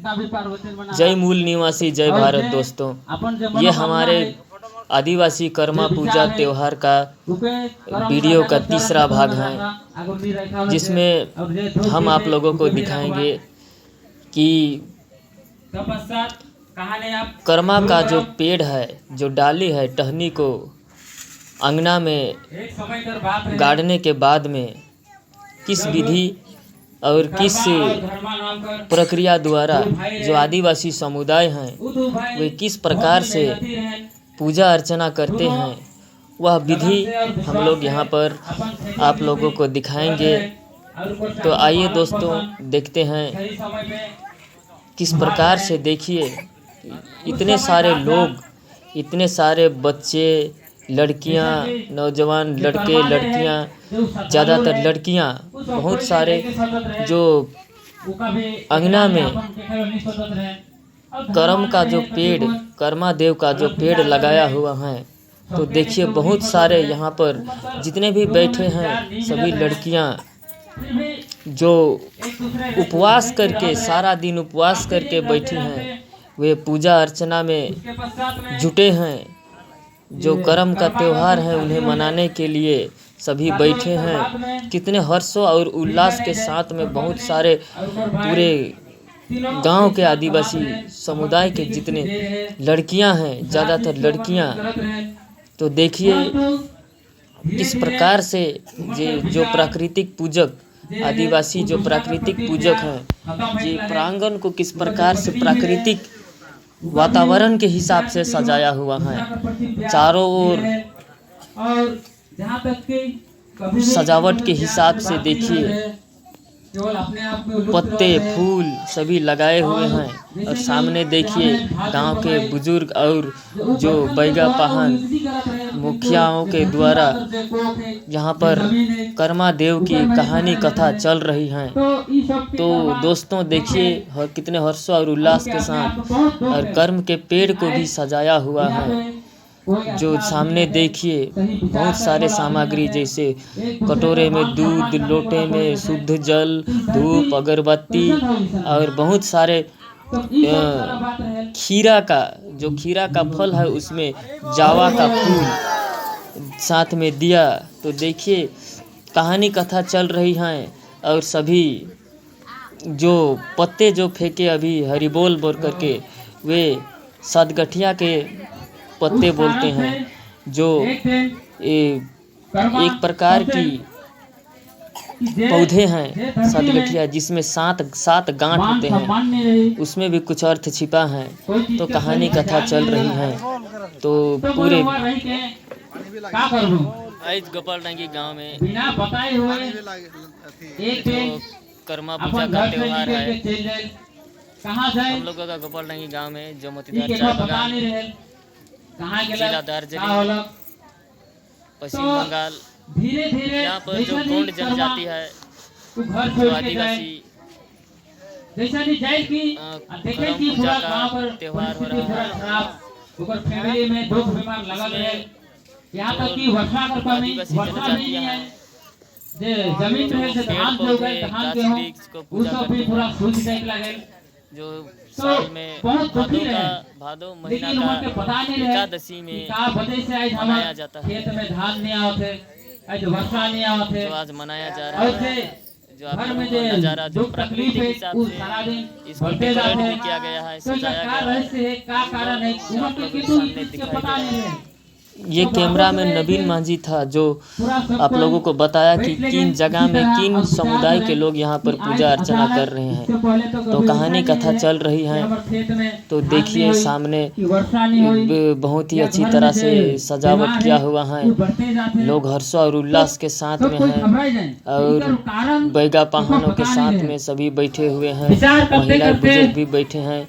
जय मूल निवासी, जय भारत। दोस्तों, ये हमारे आदिवासी कर्मा पूजा त्योहार का वीडियो का तीसरा भाग है, जिसमें हम आप लोगों को दिखाएंगे कि कर्मा का जो पेड़ है, जो डाली है, टहनी को अंगना में गाड़ने के बाद में किस विधि और किस प्रक्रिया द्वारा जो आदिवासी समुदाय हैं वे किस प्रकार से पूजा अर्चना करते हैं, वह विधि हम लोग यहाँ पर आप लोगों को दिखाएंगे। तो आइए दोस्तों, देखते हैं किस प्रकार से। देखिए, इतने सारे लोग, इतने सारे बच्चे, लड़कियां, नौजवान लड़के लड़कियां, ज़्यादातर लड़कियां, बहुत सारे जो अंगना में करम का जो पेड़, कर्मा देव का जो पेड़ लगाया हुआ है, तो देखिए बहुत सारे यहाँ पर जितने भी बैठे हैं सभी लड़कियां जो उपवास करके, सारा दिन उपवास करके बैठी हैं, वे पूजा अर्चना में जुटे हैं। जो करम का त्योहार है उन्हें मनाने के लिए सभी बैठे हैं। कितने हर्षों और उल्लास के साथ में बहुत सारे पूरे गांव के आदिवासी समुदाय के जितने लड़कियां हैं, ज़्यादातर लड़कियां, तो देखिए किस प्रकार से जो प्राकृतिक पूजक, आदिवासी जो प्राकृतिक पूजक हैं, ये प्रांगण को किस प्रकार से प्राकृतिक वातावरण के हिसाब से सजाया हुआ है। चारों ओर सजावट के हिसाब से देखिए पत्ते, फूल सभी लगाए हुए हैं। और सामने देखिए गांव के बुजुर्ग और जो बैगा पाहन मुखियाओं के द्वारा यहाँ पर कर्मा देव की कहानी कथा चल रही है। तो दोस्तों देखिए कितने हर्षों और उल्लास के साथ और कर्म के पेड़ को भी सजाया हुआ है। जो सामने देखिए बहुत सारे सामग्री, जैसे कटोरे में दूध, लोटे में शुद्ध जल, धूप, अगरबत्ती और बहुत सारे खीरा का फल है, उसमें जावा का फूल साथ में दिया। तो देखिए कहानी कथा चल रही है। और सभी जो पत्ते जो फेंके अभी हरि बोल बोल करके, वे सदगठिया के पत्ते बोलते हैं, जो एक प्रकार की पौधे हैं सदगठिया, जिसमें सात गांठ होते हैं, उसमें भी कुछ अर्थ छिपा है। तो कहानी कथा चल रही है। तो पूरे आज गोपालडांगी गांव में जो कर्मा पूजा का त्योहार है, हम लोगों का गोपालडांगी गांव में जो मोतीदार चाय बागान, जिला दार्जिलिंग, पश्चिम बंगाल, यहाँ पर जो गोंड जनजाति है, जो आदिवासी करम पूजा का त्योहार हो रहा है, आदिवासी जनजातियाँ हैं जो पेड़ पौधे, गाछ वृक्ष को पूजा करते हैं। जो साल में भादो महीना का एकादशी में मनाया जाता है, जो आज मनाया जा रहा है। जो आप लोगों को नज़ारा जो प्राकृतिक हिसाब से इसको डेकोरेट भी किया गया है, सजाया गया है, जो आप लोगों के सामने दिखाई दे रहा है। ये कैमरा में नवीन मांझी था, जो आप लोगों को बताया कि किन जगह में किन समुदाय के लोग यहाँ पर पूजा अर्चना कर रहे हैं। तो कहानी कथा चल रही है। तो देखिए सामने बहुत ही अच्छी तरह से सजावट किया हुआ है। लोग हर्षों और उल्लास के साथ में हैं और बैगा पाहनों के साथ में सभी बैठे हुए हैं, महिलाएं बुजुर्ग भी बैठे हैं।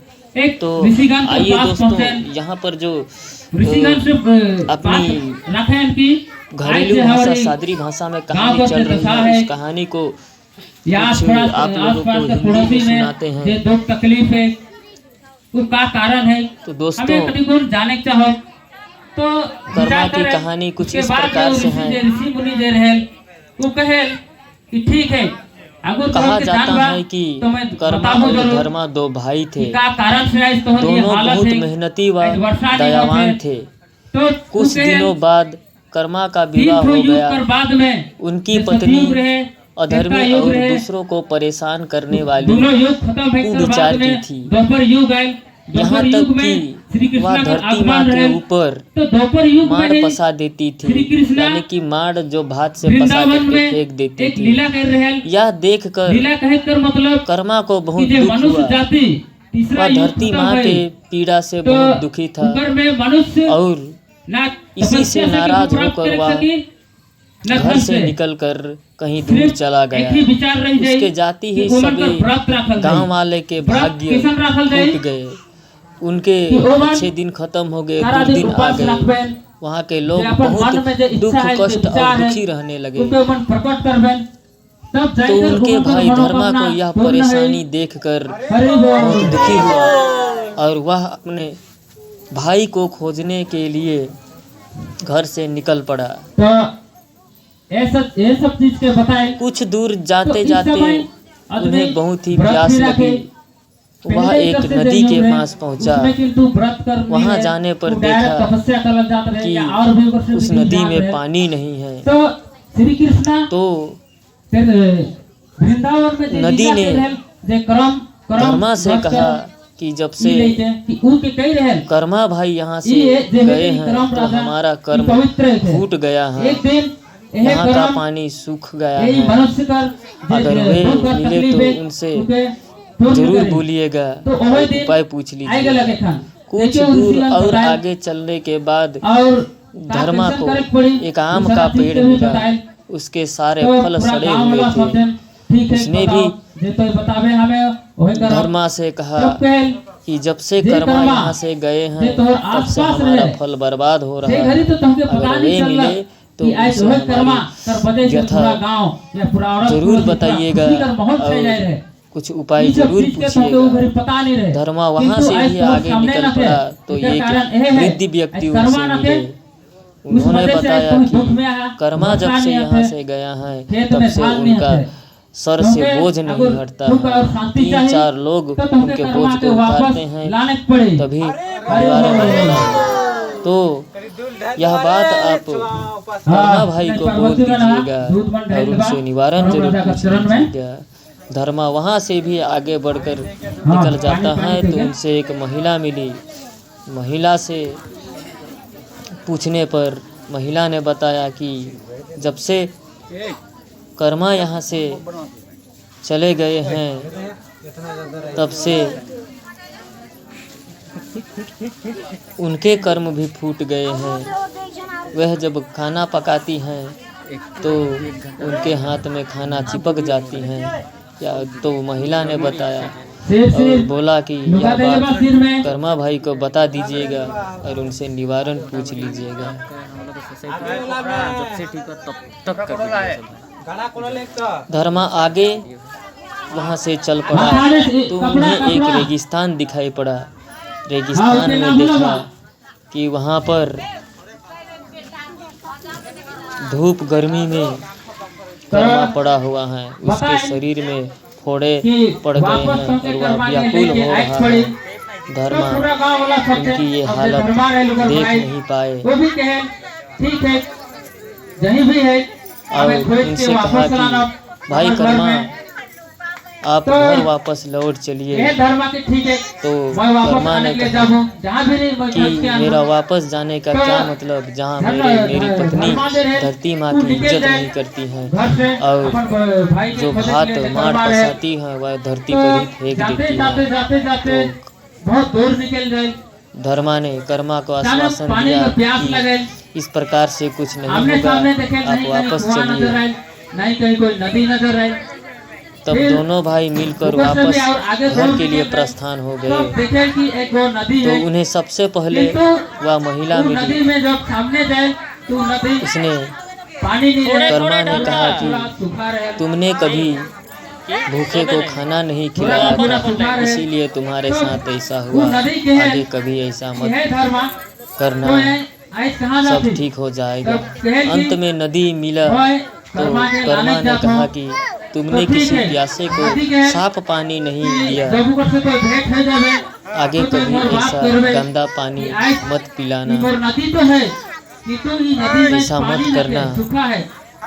तो आइए दोस्तों, यहाँ पर जो अपनी घरेलू भाषा, सादरी भाषा में कहानी चल रही है, उस कहानी को आप लोगों को हिंदी में सुनाते हैं। तकलीफ है उसका कारण है। तो दोस्तों, जाने चाहो तो कर्मा की कहानी कुछ इस प्रकार से है। ऋषि मुनि दे रहे वो कहे कि ठीक है, अगर कहा के जाता जानबा है कि तो मैं कर्मा बताऊं और जरूर धर्मा दो भाई थे। कि का कारण से आज तोहर ये दोनों हालत बहुत है, मेहनती व आज वर्षा नहीं दयावान होत है। थे। तो कुछ उके दिनों बाद कर्मा का तीन विवाह ठो हो युग गया। कर बाद में उनकी जे पत्नी सतयुग रहे, अधर्मी त्रेता युग और रहे, दूसरों को परेशान करने वाली दोनों युग खत्म भइल कर कुविचार बाद की में थी। द्वापर युग आयल। यहाँ द्वापर तक युग में श्री कि वह कृष्ण का धरती माँ आगमन के रहे। ऊपर तो द्वापर युग में माड़ ही पसा देती थी, श्री कृष्ण यानी कि माड़ जो भात से पसा वृंदावन करके में फेंक देती एक थी। लीला कर रहे। यह देखकर लीला कहे कर मतलब कर्मा को कि बहुत जे दुख मनुष्य हुआ। जाति तीसरा वह युग धरती खत्म माँ के भइल। पीड़ा से तो बहुत दुखी था ऊपर में मनुष्य और ना इसी से तपस्या नाराज कुछ प्राप्त होकर कर वह सकी, न घर धन से निकलकर कहीं दूर सिर्फ चला एक गया। ही विचार रह जाई उसके जाति ही कि ओमन सभी कर व्रत राखल गांव जाई। वाले के व्रत भाग्य कैसन राखल जाई? टूट गए। उनके कि ओमन अच्छे दिन खत्म हो गए, सारा दुर्दिन आ उपवास गए। रखबेन, वहाँ के लोग जे अपन मन में जे बहुत दुख इच्छा है, जे कष्ट विचार और है, दुखी रहने लगे। उनके मन प्रकट करबेन, तब तो जाकर उनके ओमन कर भाई धर्मा मनोकामना को यह पूर्ण परेशानी है। देखकर हरि बोल। बहुत दुखी हुआ और वह अपने भाई को खोजने के लिए घर से निकल पड़ा। तो ये सब चीज के बताए। कुछ दूर तो जाते इस जाते समय आदमी उन्हें बहुत ही व्रत प्यास भी रखे। लगी। वह पहले एक कैसे नदी जन्म के रहे, पास पहुंचा। उसमें किंतु व्रत कर नहीं वहां है, जाने पर वो डायरेक्ट देखा तपस्या करल जात रहे कि या और भी वर्ष उस भी नदी जात में रहे। पानी नहीं है। तो श्री कृष्ण तो फिर वृंदावन में जे नदी लीला ने के रहल, जे कर्म धर्मा से व्रत कहा कर कि जब ई से लेते कि ऊ के कई रहल कर्मा भाई यहाँ से ये जे गए है हैं कर्म तो राजा हमारा ई कर्म पवित्र है। फूट गया है। एक दिन यह यहाँ का कर्म पानी सूख गया यही है। मनुष्य कर जे अगर वे दुख और मिले तकलीफ तो है, उनसे उनके पूर्ण जरूर करें। बोलिएगा तो वही और दिन उपाय पूछ आएगा लीजिए। लगे खान। कुछ देखिए दूर उसी और बताए आगे चलने के बाद और धर्मा कैसे को करे पड़ी, एक आम दूसरा का चीज पेड़ के भी मिला। बताए। उसके सारे तो फल पूरा सड़े गांव हुए वाला थे। सोचें, ठीक है उसने बताओ, भी जे तो बतावे हमें वही करो। धर्मा से कहा तब कहल कि जब से जे कर्मा कर्मा यहाँ से गए जे हैं तोहर तब से आसपास हमारा रहे। फल बर्बाद हो जे रहा घड़ी है। तो तुमके पता अगर नहीं वे चलला मिले तो कि आज उनसे वही कर्मा हमारी कर बदे से व्यथा पूरा गांव या पूरा औरत जरूर पूरा बताइएगा खुशी कर माहौल छाई जाए रहे। और कुछ उपाय ई सब जरूर चीज के तुमके वो पूछिएगा। घड़ी पता नहीं रहे। धर्मा वहाँ किंतु से आज भी तोहर आगे सामने निकल न थे। पड़ा तो एकर एक कारण यह है, वृद्ध व्यक्ति आज कर्मा उनसे न थे, मिले। उस उन्होंने वजह से आज बताया तुम कि दुख में आया, कर्मा जब वर्षा से नहीं यहाँ आते, से गया है खेत तब में से धान नहीं उनका आते। सर से तुमके बोझ नहीं अगर हटता सुख और है। शांति 3-4 चाहिए लोग तो तुमके उनके कर्मा बोझ के को वापस उठाते हैं लाने पड़े। तभी निवारण होता है। तो यह बात आप कर्मा भाई को बोल दीजिएगा और उनसे निवारण जरूर पूछ लीजिएगा। धर्मा वहाँ से भी आगे बढ़कर निकल जाता है तो उनसे एक महिला मिली। महिला से पूछने पर महिला ने बताया कि जब से कर्मा यहाँ से चले गए हैं तब से उनके कर्म भी फूट गए हैं। वह जब खाना पकाती हैं तो उनके हाथ में खाना चिपक जाती हैं। या तो महिला ने बताया और बोला कि यह बात कर्मा भाई को बता दीजिएगा और उनसे निवारण पूछ लीजिएगा। धर्मा आगे वहाँ से चल पड़ा तो उन्हें एक रेगिस्तान दिखाई पड़ा। रेगिस्तान में देखा कि वहाँ पर धूप गर्मी में कर्मा पड़ा हुआ है। उसके शरीर में फोड़े पड़ गए हैं और वह व्याकुल हो रहा है। धर्मा उनकी ये हालत देख नहीं पाए वो भी कहे ठीक है यही भी है और उनसे कहा कि भाई कर्मा आप घर वापस लौट चलिए। तो कर्मा ने कहा कि मेरा वापस जाने का क्या मतलब, जहाँ मेरी पत्नी धरती माँ की इज्जत नहीं करती है और जो भात मार पसाती है वह धरती पर ही फेंक देती है। तो बहुत दूर निकल गए। धर्मा ने कर्मा को आश्वासन दिया कि इस प्रकार से कुछ नहीं होगा, आप वापस चलिए। नहीं कहीं कोई नदी नजर आई। तब दोनों भाई मिलकर वापस घर के लिए प्रस्थान हो गए। तो उन्हें सबसे पहले वह महिला मिली। उसने कर्मा ने कहा कि तुमने कभी भूखे को खाना नहीं खिलाया था, इसीलिए तुम्हारे साथ ऐसा हुआ। आगे कभी ऐसा मत करना, सब ठीक हो जाएगा। अंत में नदी मिला कर्मा के कर्मा लाने ने जाता कहा हूँ। कि तुमने तो ठीक किसी है। प्यासे को आदि के साफ पानी नहीं दिया, जब ऊपर से कोई भेंट है जावे आगे तो कभी मोर बात ऐसा करवे गंदा पानी कि आज मत पिलाना, इधर नदी तो है किंतु ये नदी में ऐसा मत पानी करना। नहीं सूखा है।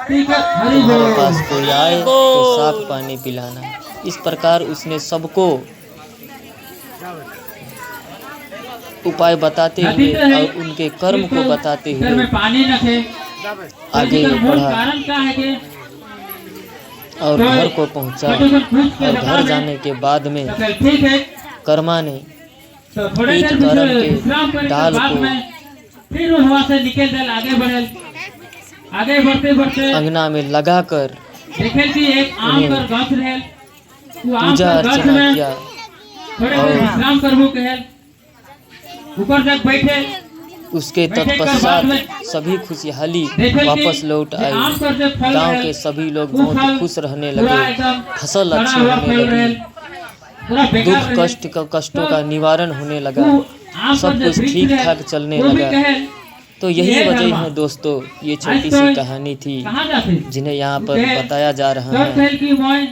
ठीक है, हरि तुम्हारे बोल। पास कोई आए तो साफ पानी पिलाना। इस प्रकार उसने सबको उपाय बताते नदी हुए तो है, और उनके कर्म को किंतु बताते इधर हुए में पानी न थे। आगे इसका मूल बढ़ा कारण क्या है कि और तो घर को पहुंचा। छोटे से पूछ के और बता घर दे। जाने के बाद में तो फिर ठीक है, कर्मा ने तो थोड़े एक देर करम के विश्राम करने के डाल बाद को में फिर वहाँ से निकल दल आगे बढ़े। आगे बढ़ते बढ़ते अंगना में लगाकर देखे कि एक आम उन्हें कर गाछ रहे। वो आम पूजा कर गाछ अर्चना में किया थोड़े और देर विश्राम करबो कहे ऊपर तक बैठे। उसके बैठे कर बाद तत्पश्चात में सभी खुशहाली देखे कि वापस लौट ये आम आई। पर जो फल गांव रहे, के सभी लोग वो बहुत फल खुश रहने पूरा लगे, एकदम फसल सड़ा अच्छी हुआ होने फल रहे, लगी, पूरा बेकार दुख रहे। कष्टों का निवारण होने लगा, वो आम पर सब जो कुछ वृक्ष ठीक रहे, ठाक चलने वो भी लगा। कहे तो यही ये वजह धर्मा। है दोस्तों, ये छोटी आज सी तो कहानी थी कहाँ जाते? जिन्हें यहाँ पर कहे, बताया जा रहा सब है कहे कि मैं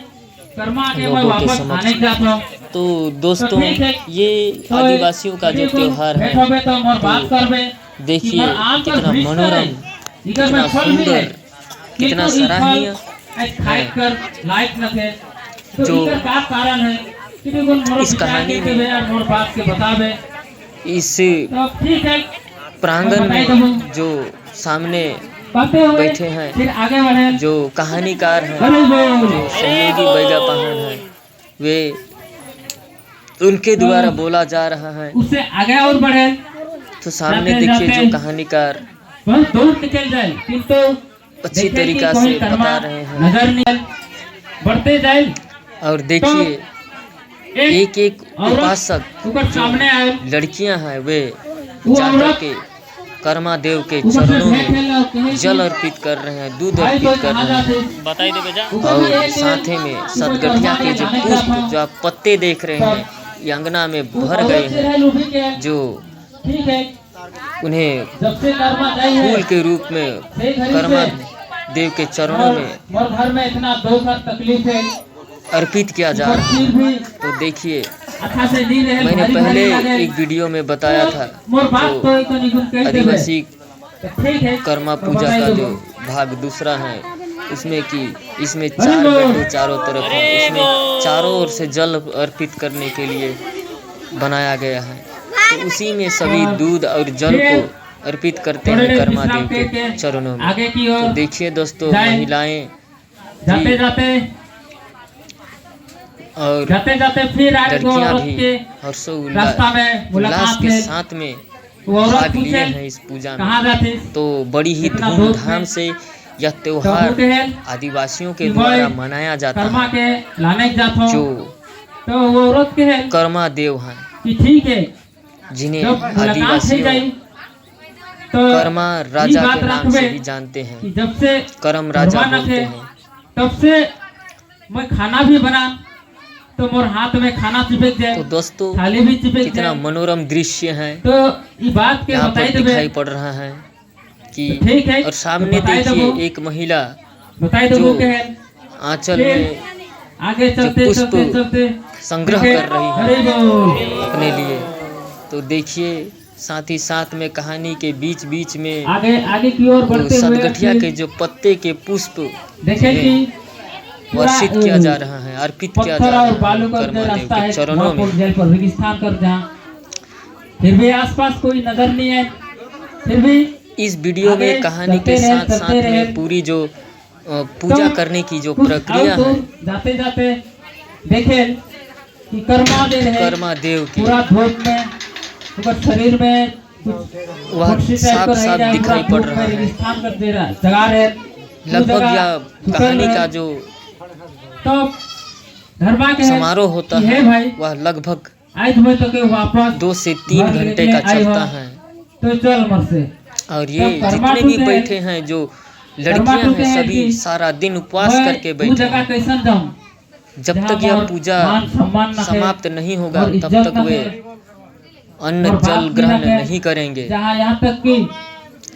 कर्मा के मैं लोगों के वापस समक्ष। आने जाता हूँ। तो दोस्तों, तो ठीक है। ये तो आदिवासियों का जो यदि कोई त्योहार भेंट है, होवे तो मोर बात करबे कि देखिए मोर आम का कितना वृक्ष है, मनोरम, इधर में कितना फल भी है, सुंदर, कितना किंतु ई फल सराहनीय आज खाए कर लायक न थे। तो जो इधर का कारण है कि देखो मोर इस कहानी में वे और मोर बात के बतावे। इस तो ठीक है, प्रांगण बताई दूँ। में जो सामने कहते हुए बैठे हैं, फिर आगे बढ़े। जो कहानीकार हैं, हरि बोल। जो सहयोगी बैगा पाहन हैं, वे उनके द्वारा बोला जा रहा है। उससे आगे और बढ़े तो सामने जाते देखिए जाते जो कहानीकार बहुत दूर निकल जाए किंतु अच्छी देखे कि तरीका कोई से कर्मा बता रहे हैं। नजर नहीं बढ़ते जाए। और देखिए एक एक उपासक ऊपर सामने आए, लड़कियां हैं, वे वो जाकर औरत के कर्मा देव के ऊपर से चरणों भेंट में है और कहे जल कि अर्पित कर रहे हैं, दूध भाई तो अर्पित कर कहाँ रहे हैं। जाते? बताई दे बेजा। ऊपर भी और एक साथ ही में सदगठिया के जो पुष्प, जो आप पत्ते देख रहे हैं, ये अंगना में वो भर औरत गए से हैं, रह लूटी के, जो ठीक है, उन्हें जब से कर्मा जाए है फूल के रूप में से घड़ी कर्मा से देव के चरणों में मोर घर में इतना दुख और तकलीफ है, अर्पित किया जा ऊपर रहा फिर है। भी तो देखिए, अच्छा से नहीं रहे, मैंने भारी पहले भारी लगे। एक वीडियो में बताया था मोर बात जो कोई तो निगुन कह देवे। आदिवासी तो ठीक है, कर्मा तो पूजा बताई का दो। जो भाग दूसरा है, उसमें कि इसमें 4 गड्ढे चारों तरफ हैं, उसमें चारों ओर से जल अर्पित करने के लिए बनाया गया है। तो उसी में सभी दूध और जल को अर्पित करते थोड़े हैं देर कर्मा विश्राम देव के करके चरणों में। आगे की तो ओर देखिए दोस्तों, जाएं। महिलाएं जाते जाते और जाते जाते फिर आए दो लड़कियां औरत भी के हर्षोल्लास रास्ता में उल्लास मुलाकात के है। साथ में वो औरत भाग लिए पूछे हैं इस पूजा कहाँ में। जाते? तो बड़ी ही इतना धूप धूमधाम में से यह तो त्योहार बोलते हैं आदिवासियों के कि द्वारा मैं मनाया जाता कर्मा है, के लाने जाता हूँ। जो तो वो औरत के है कर्मा देव हैं, कि ठीक है, जिन्हें जब मुलाकात हो आदिवासियों जाए तो कर्मा ये राजा बात के नाम रखबे से भी जानते हैं, कि जब से कर्म राजा कर्मा न बोलते थे, हैं। तब से मैं खाना भी बना तो मोर हाथ में खाना चिपक जाए, तो दोस्तों, थाली भी चिपक कितना जाए। मनोरम दृश्य है तो ये बात के यहाँ बताई पर देवे। दिखाई पड़ रहा है कि तो ठीक है, और सामने तो बताई देखिए देबो। एक महिला बताई जो दो के है आंचल फिर में आगे चलते पुष्प चलते चलते संग्रह देखे, कर रही हरि है बोल। अपने लिए। तो देखिए, साथ ही साथ में कहानी के बीच बीच में आगे आगे की ओर तो बढ़ते हुए सदगठिया फिर के जो पत्ते के पुष्प देखे कि पूरा, वर्षित किया जा रहा है, अर्पित किया जा पत्थर रहा और है बालू का कर्मा जो देव रास्ता के है चरणों वहाँ में। पर जेल पर रेगिस्तान कर जहाँ फिर भी आसपास कोई नजर नहीं है, फिर भी इस वीडियो आगे में कहानी चलते के रहे, साथ चलते साथ रहे। में पूरी जो पूजा करने की जो कुछ प्रक्रिया और तो है, जाते जाते देखे कि कर्मा दे रहे कर्मा देव की पूरा धूप में, ऊपर शरीर में कुछ वह फुर्सी टाइप साफ का रह साफ जाए, दिखाई पूरा पड़ धूप रहा में है। रेगिस्तान कर दे रहा जगा रहे लगभग यह कहानी का जो तो धर्मा के समारोह होता कि है भाई वह लगभग आज तुम्हें तो के वापस 2 से 3 घर घंटे लेके का आई हो, चलता है। तो चल मर से और ये तो कर्मा जितने भी टूटे हैं, बैठे हैं, जो कर्मा लड़कियां टूटे हैं, हैं सभी कि सारा दिन उपवास मैं करके वो बैठे जगह हैं। कैसन जाऊं जब जहाँ तक यह मोर पूजा मान सम्मान न थे, समाप्त नहीं होगा और तब इज्जत तक न वे थे, अन्न और जल बाप भी ग्रहण न थे, नहीं करेंगे। जहाँ यहाँ तक कि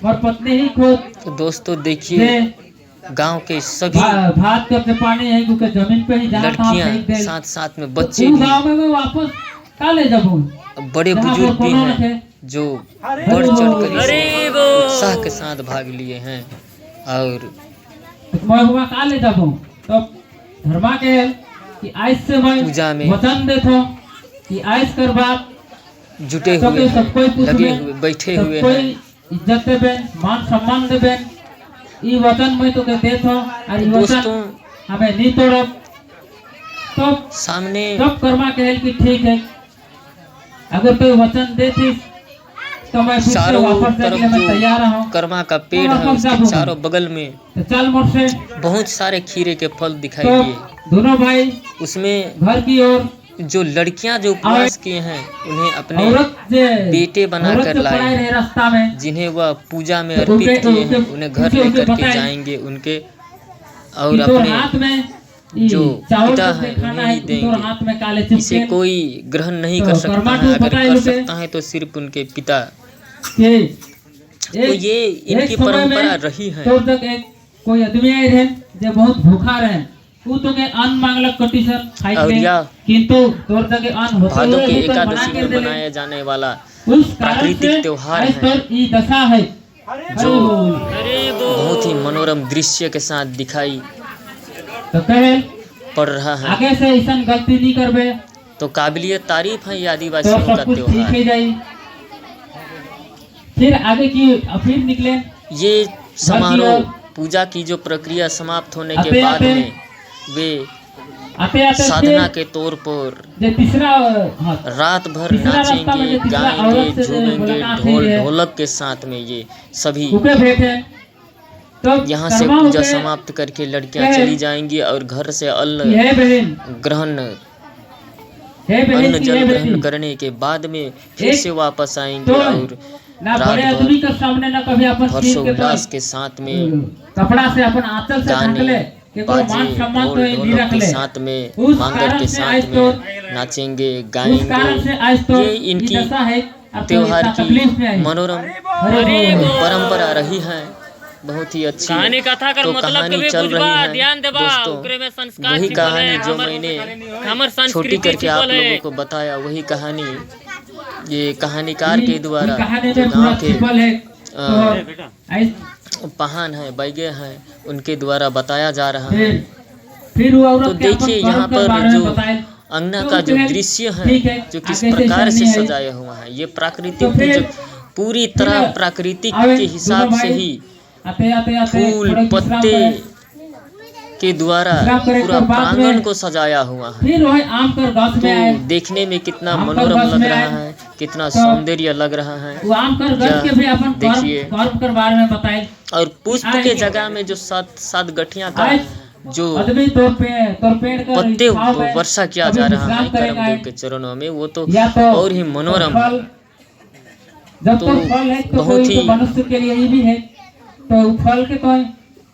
और पत्नी ही खुद तो दोस्तों से देखिए, गांव के सभी भात के अपने पानी है क्योंकि जमीन पे ही जहाँ तहाँ फेंक लड़कियां दे। साथ साथ में तो बच्चे उ भी, गाँव में मैं वापस का ले जाबू, बड़े जहाँ बुजुर्ग पर भी कोनो हैं रखे। जो बढ़ चढ़ कर इस उत्साह के साथ भाग लिए हैं। और तो मैं हुआ का ले जाबू, तो धर्मा के कि आज से मैं पूजा में वचन देथो कि आज कर बात जुटे सब हुए सब कोई हैं, पूछबे, लगे हुए, बैठे सब हुए कोई हैं। इज्जत देबे, मान सम्मान देबे। ई वचन मैं तो के देथो और ई वचन दोस्तों हमें नहीं तोड़ब। तो सामने जब कर्मा कहे कि ठीक है, अगर कोई वचन देती तो मैं फिर से चारों वापस जाने तरफ के मैं जो तैयार हूँ। कर्मा का पेड़ है उसके चारों बगल में तो चल मोर से बहुत सारे खीरे के फल दिखाई तो दिए। दोनों भाई उसमें घर की ओर जो लड़कियां जो उपवास किए हैं उन्हें अपने औरत जे बेटे बनाकर औरत जो लाए पड़ाए हैं, रहे रास्ता में, जिन्हें वह पूजा में तो अर्पित किए हैं, उनके- उन्हें घर उनके लेकर के बताएं जाएंगे उनके, कि और तोर अपने हाथ में ई जो चावल पिता सबसे हैं खाना उन्हें है, ही तोर देंगे। हाथ में काले इसे चिपके कोई ग्रहण नहीं तो कर सकता कर्मा है, को अगर बताए कर लोगे सकता है तो सिर्फ उनके पिता। कि तो ये इनकी समय में परंपरा रही है। तोर तक एक कोई आदमी आए रहे जो बहुत भूखा रहे, वो तो के अन्न मांगलक कटी सर खाई और के, यह किंतु तोर तक के अन्न होते भादों हुए के भी तो बना एकादशी के में दे बनाया जाने वाला उस कारण प्राकृतिक से त्योहार आज है तोर ई दशा है। जो हरि बोल। बहुत ही मनोरम दृश्य के साथ दिखाई तो कहे पड़ रहा है। आगे से ऐसा गलती नहीं करबे तो काबिलिय तारीफ है ये तो आदिवासियों का सब कुछ ठीक त्योहार। हो जाए। फिर आगे की फिर निकले ये समारोह और पूजा की जो प्रक्रिया समाप्त होने आते के बाद आते- में वे आते आते साधना फिर के तौर पर जो तीसरा हाँ, रात भर तीसरा रास्ता में नाचेंगे, जो तीसरा गाएंगे, औरत से जो झूमेंगे, मुलाकात ढोल हुई है, ढोलक के साथ में ये सभी उके बैठे तो यहाँ से कर्मा पूजा होके समाप्त करके लड़कियां कहे, चली जाएंगी और घर से अन्न कि हे बहन, ग्रहण हे बहन अन्न की जल हे ग्रहण बेटी, करने के बाद में फिर एक से वापस आएंगे तो और ना रात बड़े भर आदमी के सामने ना कभी अपन सिर के हर्षोल्लास के साथ में कपड़ा से अपन आंचल से ढक ले गाने कि कोई मान बाजे सम्मान तो ढोल नहीं ढोलक रख के ले। साथ में उस मांगर कारण के से साथ आज में तो नाचेंगे उस कारण से आज तो गाएंगे। ये इनकी दशा है, अब तो त्योहार इतना की तकलीफ में आई। मनोरम हरि बोल। परंपरा रही है, बहुत ही अच्छी। कहानी कथा कर तो मतलब कहानी कभी चल बुझबा, रही है ध्यान देबा, दोस्तों। ओकरे में संस्कार वही छिपल कहानी है, जो हमर मैंने संस्कृति छोटी करके आप छिपल है। लोगों को बताया, वही कहानी ये कहानीकार के द्वारा कहानी जो में गांव पूरा के छिपल है। तो ऐस- पहान है, बैगे हैं, उनके द्वारा बताया जा रहा है। फिर वो औरत तो के अपन देखिए कर्म यहाँ के पर बारे में जो बताए। अंगना तो का जो कहे, दृश्य ठीक है है, जो किस आगे से प्रकार से शनि है। सजाया हुआ है, ये प्राकृतिक तो की फिर- जो पूरी तरह फिर प्राकृतिक आवे के हिसाब दोनों से भाई ही आते आते आते फूल थोड़ा विश्राम पत्ते करें। के द्वारा विश्राम करे पूरा के बाद प्रांगण में को सजाया हुआ है। फिर वही आम कर गाछ तो में आए। देखने में कितना आम कर मनोरम गाछ लग में रहा आए। है, कितना तो सौंदर्य लग रहा है। वो आम कर गाछ के भी अपन देखिए। कर्म कर बारे में बताए। और पुष्प आए। के जगह में जो सात गठिया का आज जो आदमी तोर पेड़ का पत्ते छांव में वर्षा किया कभी जा रहा विश्राम है करेगा। करमदेव के चरणों में, वो तो या तो और ही मनोरम है। फल, जब तो तो फल है तो बहुत कोई ही तो मनुष्य के लिए ही भी है, तो वो फल के तो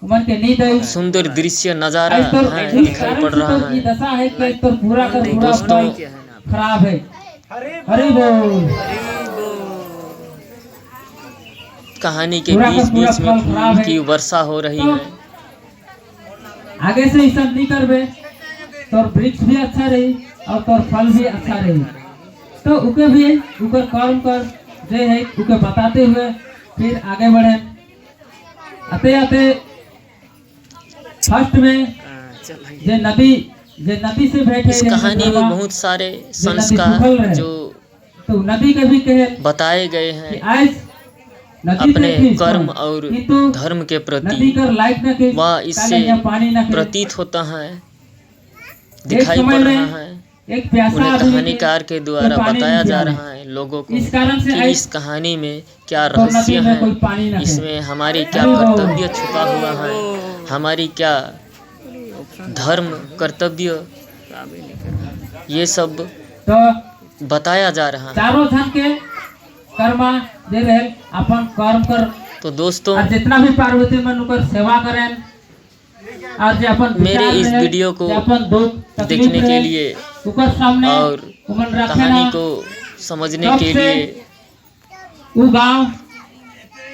मन के नहीं दे। सुंदर दृश्य नजारा आज तो है, इस दिखाई कारण पड़ से रहा तो ये है। दशा है कि तो पूरा का पूरा दोस्तों, फल खराब है। हरि बोल। कहानी के पूरा का बीच पूरा बीच में फल खराब फूल है। की वर्षा हो रही तो है। आगे से ये सब नहीं करबे तो वृक्ष भी अच्छा रही और तोर फल भी अच्छा रही। तो उके भी उकर कर्म कर जे है उके बताते हुए फिर आगे बढ़े। आते आते फर्स्ट में जे नदी से बैठे इस कहानी में बहुत सारे संस्कार जो तो नदी के भी कहे बताए गए कि हैं आज नदी अपने देखी कर्म इसको, और किंतु धर्म के नदी प्रति, कर लाइट न के वह इससे पानी न के। प्रतीत होता है, एक दिखाई समय पड़ में रहा है। एक प्यासा उन्हें आदमी कहानीकार के द्वारा कोई पानी बताया नहीं जा पिया रहा है लोगों को इस कारण से कि आज इस कहानी में क्या तो नदी रहस्य में कोई है, पानी न है। इसमें हमारी क्या अरे वो- कर्तव्य छुपा हुआ है, हमारी क्या धर्म कर्तव्य, ये सब तो बताया जा रहा है। चारों धन के कर्मा जे रहे अपन कर्म कर तो दोस्तों, और जितना भी पार्वती मन उकर सेवा करें और जे अपन मेरे विचार इस रहे, वीडियो को जे अपन दुख तकलीफ देखने के रहे, लिए उकर सामने और उमन रखे कहानी ना को समझने के सबसे लिए वो गांव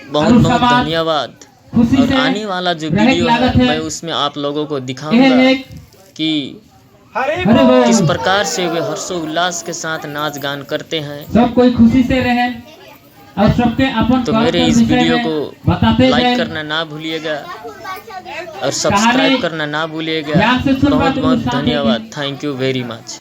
बहुत और बहुत समाज धन्यवाद। खुशी और से आने वाला जो रहे वीडियो लागत है है। मैं उसमें आप लोगों को यह दिखाऊंगा एक कि हरे बोल किस प्रकार से वे हर्षोल्लास के साथ नाच गान करते हैं। सब कोई खुशी से रहे और सबके अपन तो कर्म मेरे के इस विषय वीडियो में को बताते लाइक जाए। करना ना भूलिएगा और सब्सक्राइब करना ना भूलिएगा। ध्यान से सुन बहुत पाते बहुत हो, साथ धन्यवाद। देखें। Thank you very much.